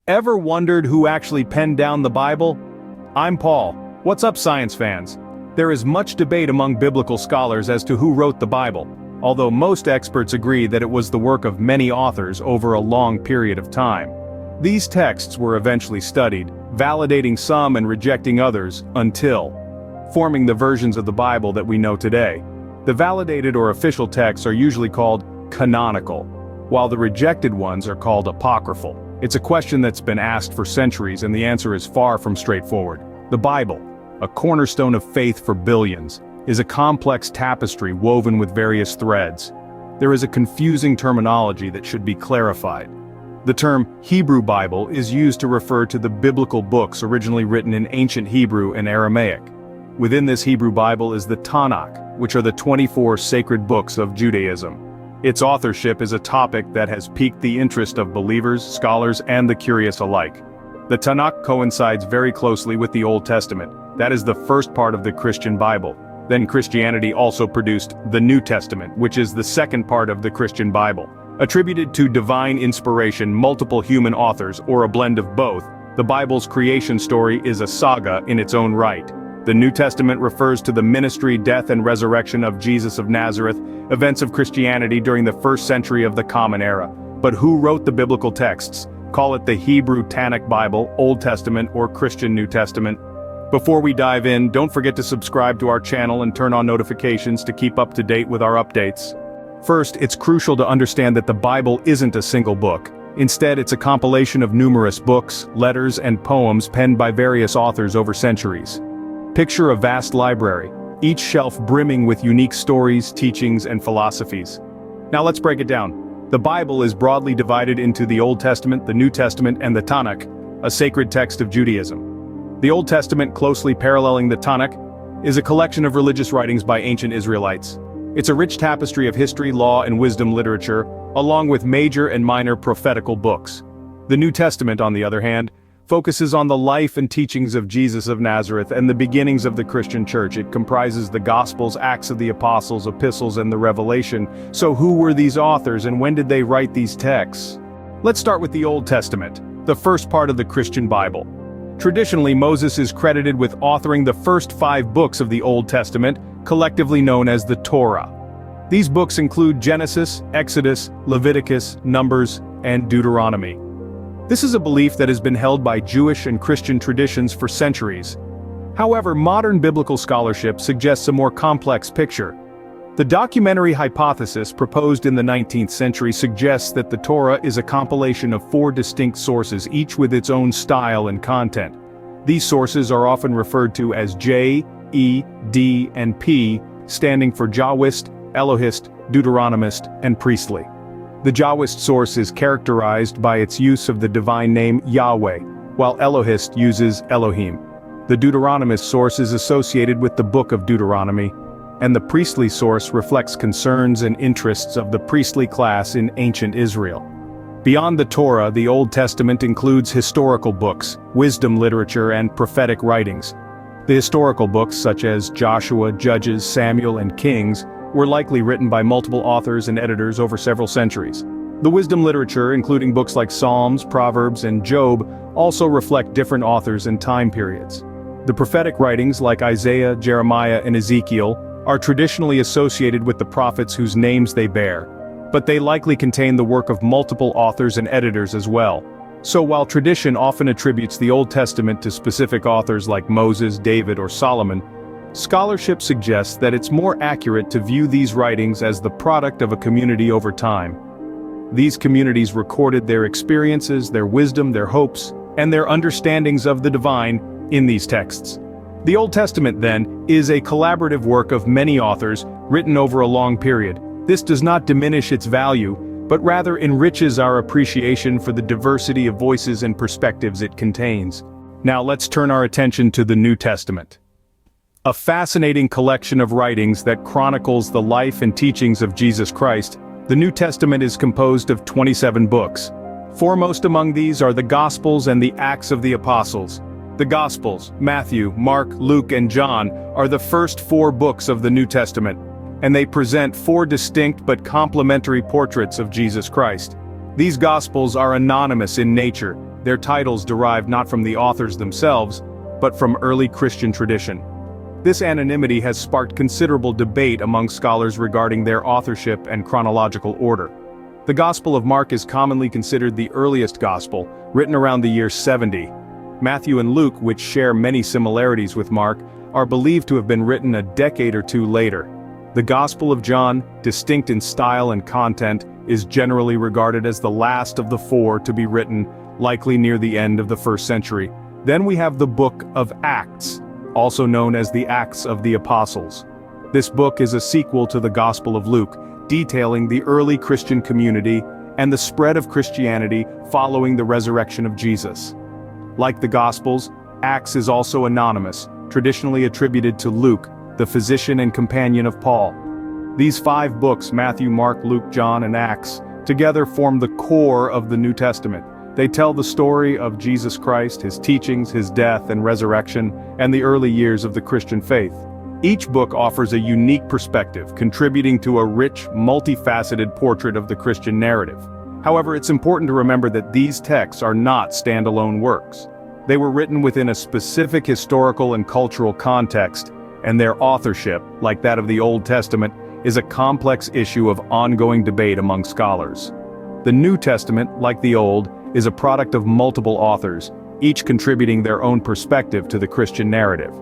Ever wondered who actually penned down the Bible? I'm Paul. What's up, science fans? There is much debate among biblical scholars as to who wrote the Bible, although most experts agree that it was the work of many authors over a long period of time. These texts were eventually studied, validating some and rejecting others, until forming the versions of the Bible that we know today. The validated or official texts are usually called canonical, while the rejected ones are called apocryphal. It's a question that's been asked for centuries, and the answer is far from straightforward. The Bible, a cornerstone of faith for billions, is a complex tapestry woven with various threads. There is a confusing terminology that should be clarified. The term Hebrew Bible is used to refer to the biblical books originally written in ancient Hebrew and Aramaic. Within this Hebrew Bible is the Tanakh, which are the 24 sacred books of Judaism. Its authorship is a topic that has piqued the interest of believers, scholars, and the curious alike. The Tanakh coincides very closely with the Old Testament. That is the first part of the Christian Bible. Then Christianity also produced the New Testament, which is the second part of the Christian Bible. Attributed to divine inspiration, multiple human authors, or a blend of both, the Bible's creation story is a saga in its own right. The New Testament refers to the ministry, death, and resurrection of Jesus of Nazareth, events of Christianity during the first century of the Common Era. But who wrote the biblical texts? Call it the Hebrew Tanakh Bible, Old Testament, or Christian New Testament. Before we dive in, don't forget to subscribe to our channel and turn on notifications to keep up to date with our updates. First, it's crucial to understand that the Bible isn't a single book. Instead, it's a compilation of numerous books, letters, and poems penned by various authors over centuries. Picture a vast library, each shelf brimming with unique stories, teachings, and philosophies. Now let's break it down. The Bible is broadly divided into the Old Testament, the New Testament, and the Tanakh, a sacred text of Judaism. The Old Testament, closely paralleling the Tanakh, is a collection of religious writings by ancient Israelites. It's a rich tapestry of history, law, and wisdom literature, along with major and minor prophetical books. The New Testament, on the other hand, focuses on the life and teachings of Jesus of Nazareth and the beginnings of the Christian Church. It comprises the Gospels, Acts of the Apostles, Epistles, and the Revelation. So who were these authors and when did they write these texts? Let's start with the Old Testament, the first part of the Christian Bible. Traditionally, Moses is credited with authoring the first 5 books of the Old Testament, collectively known as the Torah. These books include Genesis, Exodus, Leviticus, Numbers, and Deuteronomy. This is a belief that has been held by Jewish and Christian traditions for centuries. However, modern biblical scholarship suggests a more complex picture. The documentary hypothesis proposed in the 19th century suggests that the Torah is a compilation of 4 distinct sources, each with its own style and content. These sources are often referred to as J, E, D, and P, standing for Jahwist, Elohist, Deuteronomist, and Priestly. The Jahwist source is characterized by its use of the divine name Yahweh, while Elohist uses Elohim. The Deuteronomist source is associated with the Book of Deuteronomy, and the priestly source reflects concerns and interests of the priestly class in ancient Israel. Beyond the Torah, the Old Testament includes historical books, wisdom literature, and prophetic writings. The historical books, such as Joshua, Judges, Samuel, and Kings, were likely written by multiple authors and editors over several centuries. The wisdom literature, including books like Psalms, Proverbs, and Job, also reflect different authors and time periods. The prophetic writings like Isaiah, Jeremiah, and Ezekiel are traditionally associated with the prophets whose names they bear, but they likely contain the work of multiple authors and editors as well. So while tradition often attributes the Old Testament to specific authors like Moses, David, or Solomon, scholarship suggests that it's more accurate to view these writings as the product of a community over time. These communities recorded their experiences, their wisdom, their hopes, and their understandings of the divine in these texts. The Old Testament, then, is a collaborative work of many authors, written over a long period. This does not diminish its value, but rather enriches our appreciation for the diversity of voices and perspectives it contains. Now let's turn our attention to the New Testament. A fascinating collection of writings that chronicles the life and teachings of Jesus Christ, the New Testament is composed of 27 books. Foremost among these are the Gospels and the Acts of the Apostles. The Gospels, Matthew, Mark, Luke, and John, are the first 4 books of the New Testament, and they present 4 distinct but complementary portraits of Jesus Christ. These Gospels are anonymous in nature, their titles derived not from the authors themselves, but from early Christian tradition. This anonymity has sparked considerable debate among scholars regarding their authorship and chronological order. The Gospel of Mark is commonly considered the earliest gospel, written around the year 70. Matthew and Luke, which share many similarities with Mark, are believed to have been written a decade or two later. The Gospel of John, distinct in style and content, is generally regarded as the last of the four to be written, likely near the end of the 1st century. Then we have the book of Acts, also known as the Acts of the Apostles. This book is a sequel to the Gospel of Luke, detailing the early Christian community and the spread of Christianity following the resurrection of Jesus. Like the Gospels, Acts is also anonymous, traditionally attributed to Luke, the physician and companion of Paul. These 5 books, Matthew, Mark, Luke, John, and Acts, together form the core of the New Testament. They tell the story of Jesus Christ, his teachings, his death and resurrection, and the early years of the Christian faith. Each book offers a unique perspective, contributing to a rich, multifaceted portrait of the Christian narrative. However, it's important to remember that these texts are not standalone works. They were written within a specific historical and cultural context, and their authorship, like that of the Old Testament, is a complex issue of ongoing debate among scholars. The New Testament, like the Old, is a product of multiple authors, each contributing their own perspective to the Christian narrative.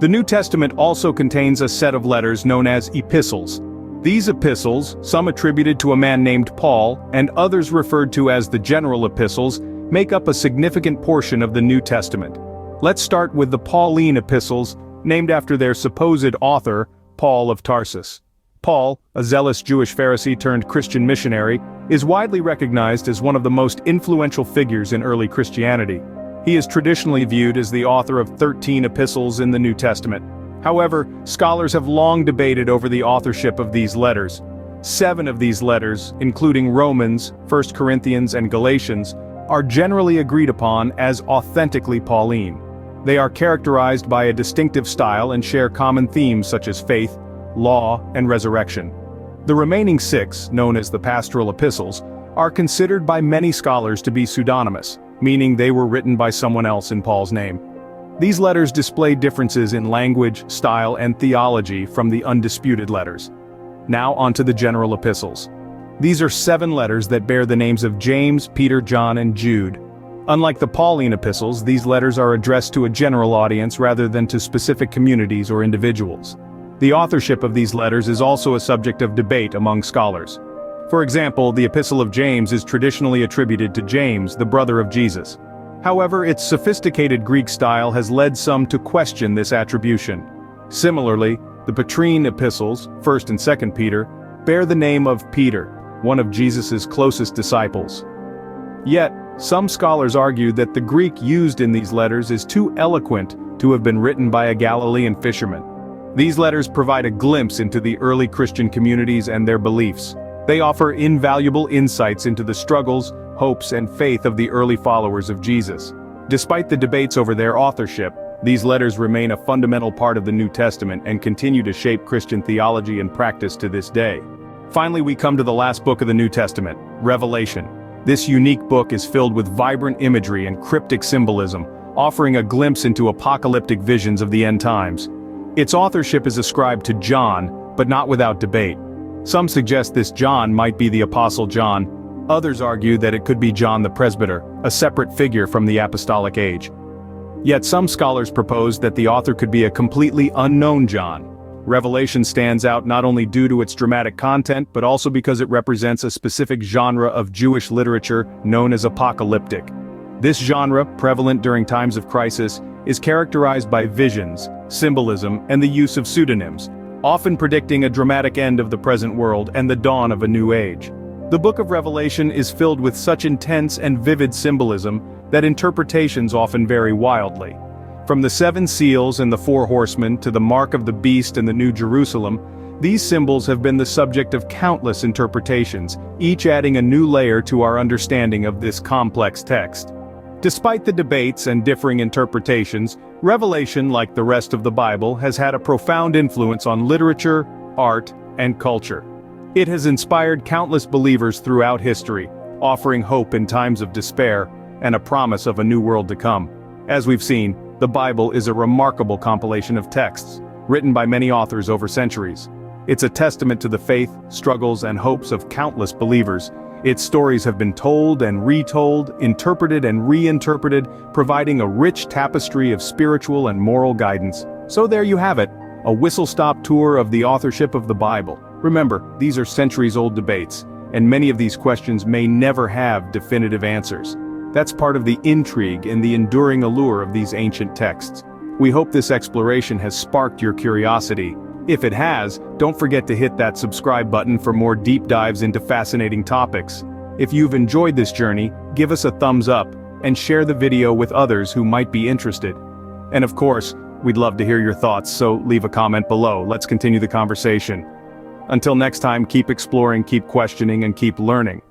The New Testament also contains a set of letters known as epistles. These epistles, some attributed to a man named Paul, and others referred to as the general epistles, make up a significant portion of the New Testament. Let's start with the Pauline epistles, named after their supposed author, Paul of Tarsus. Paul, a zealous Jewish Pharisee turned Christian missionary, is widely recognized as one of the most influential figures in early Christianity. He is traditionally viewed as the author of 13 epistles in the New Testament. However, scholars have long debated over the authorship of these letters. 7 of these letters, including Romans, 1 Corinthians, and Galatians, are generally agreed upon as authentically Pauline. They are characterized by a distinctive style and share common themes such as faith, law, and resurrection. The remaining 6, known as the pastoral epistles, are considered by many scholars to be pseudonymous, meaning they were written by someone else in Paul's name. These letters display differences in language, style, and theology from the undisputed letters. Now onto the general epistles. These are 7 letters that bear the names of James, Peter, John, and Jude. Unlike the Pauline epistles, these letters are addressed to a general audience rather than to specific communities or individuals. The authorship of these letters is also a subject of debate among scholars. For example, the Epistle of James is traditionally attributed to James, the brother of Jesus. However, its sophisticated Greek style has led some to question this attribution. Similarly, the Petrine epistles, 1st and 2nd Peter, bear the name of Peter, one of Jesus' closest disciples. Yet, some scholars argue that the Greek used in these letters is too eloquent to have been written by a Galilean fisherman. These letters provide a glimpse into the early Christian communities and their beliefs. They offer invaluable insights into the struggles, hopes, and faith of the early followers of Jesus. Despite the debates over their authorship, these letters remain a fundamental part of the New Testament and continue to shape Christian theology and practice to this day. Finally, we come to the last book of the New Testament, Revelation. This unique book is filled with vibrant imagery and cryptic symbolism, offering a glimpse into apocalyptic visions of the end times. Its authorship is ascribed to John, but not without debate. Some suggest this John might be the Apostle John. Others argue that it could be John the Presbyter, a separate figure from the apostolic age. Yet some scholars propose that the author could be a completely unknown John. Revelation stands out not only due to its dramatic content, but also because it represents a specific genre of Jewish literature known as apocalyptic. This genre, prevalent during times of crisis, is characterized by visions, symbolism, and the use of pseudonyms, often predicting a dramatic end of the present world and the dawn of a new age. The book of Revelation is filled with such intense and vivid symbolism that interpretations often vary wildly. From the 7 seals and the 4 horsemen to the mark of the beast and the New Jerusalem, these symbols have been the subject of countless interpretations, each adding a new layer to our understanding of this complex text. Despite the debates and differing interpretations, Revelation, like the rest of the Bible, has had a profound influence on literature, art, and culture. It has inspired countless believers throughout history, offering hope in times of despair, and a promise of a new world to come. As we've seen, the Bible is a remarkable compilation of texts, written by many authors over centuries. It's a testament to the faith, struggles, and hopes of countless believers. Its stories have been told and retold, interpreted and reinterpreted, providing a rich tapestry of spiritual and moral guidance. So there you have it, a whistle-stop tour of the authorship of the Bible. Remember, these are centuries-old debates, and many of these questions may never have definitive answers. That's part of the intrigue and the enduring allure of these ancient texts. We hope this exploration has sparked your curiosity. If it has, don't forget to hit that subscribe button for more deep dives into fascinating topics. If you've enjoyed this journey, give us a thumbs up, and share the video with others who might be interested. And of course, we'd love to hear your thoughts, so leave a comment below. Let's continue the conversation. Until next time, keep exploring, keep questioning, and keep learning.